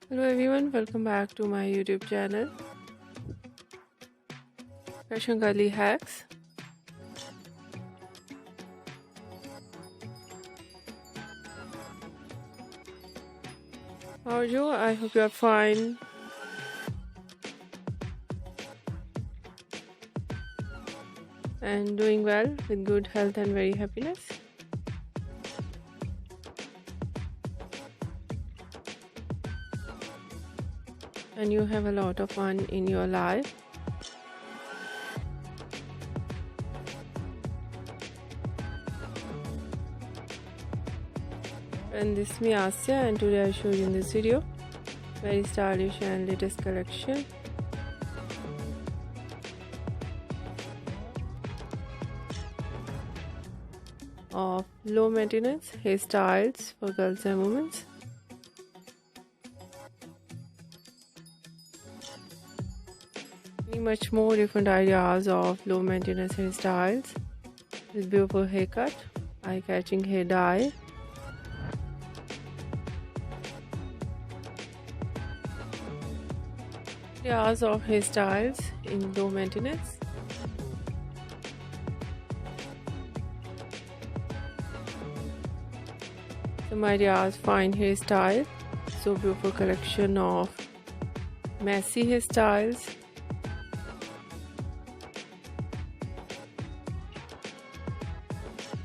Hello everyone, welcome back to my YouTube channel Fashion Girly Hacks. How are you? I hope you are fine. And doing well with good health and very happiness. And you have a lot of fun in your life. And this is me Asya, and today I show you in this video very stylish and latest collection of low maintenance hairstyles for girls and women. Much more different ideas of low maintenance hairstyles with beautiful haircut, eye-catching hair dye, ideas of hairstyles in low maintenance, some ideas fine hairstyle, so beautiful collection of messy hairstyles,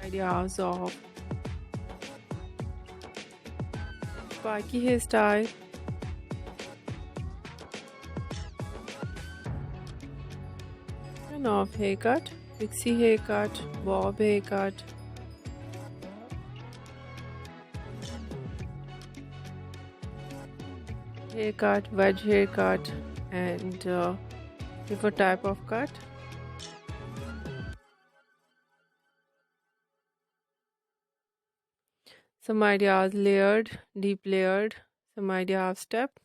ideas of spiky hairstyle, and of haircut, pixie haircut, bob haircut, wedge haircut, and different type of cut. Some ideas layered, deep layered, some idea of step.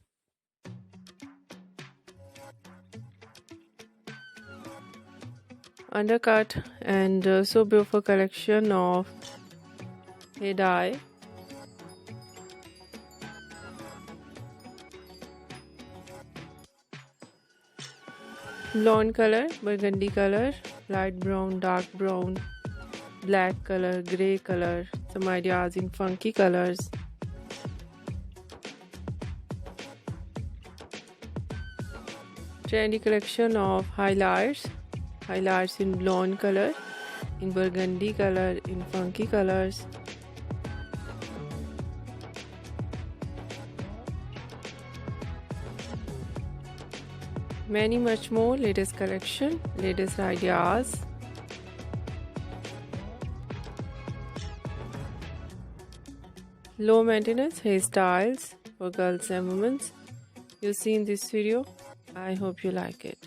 Undercut, and so beautiful collection of hair dye. Blonde color, burgundy color, light brown, dark brown, black color, grey color, some ideas in funky colors. Trendy collection of highlights in blonde color, in burgundy color, in funky colors. Many much more latest collection, latest ideas. Low maintenance hairstyles for girls and women you see in this video. I hope you like it.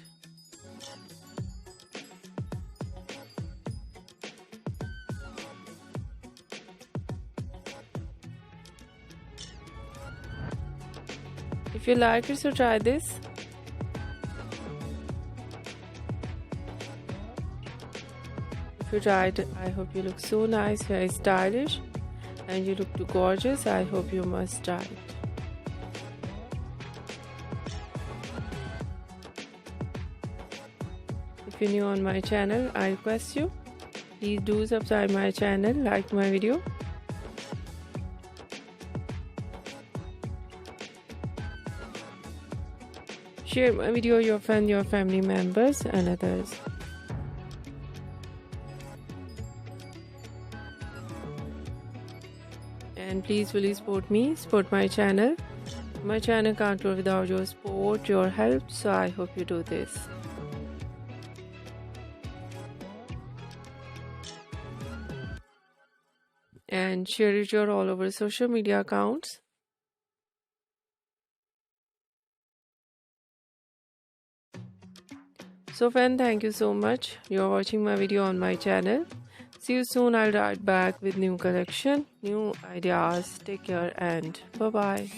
If you like it, so try this. If you try it, I hope you look so nice, very stylish, and you look too gorgeous. I hope you must try it. If you're new on my channel, I request you, please do subscribe my channel, like my video. Share my video with your friends, your family members and others. And please really support me, support my channel. My channel can't grow without your support, your help, so I hope you do this. And share it your all over social media accounts. So friend, thank you so much. You're watching my video on my channel. See you soon. I'll write back with new collection, new ideas. Take care and bye bye.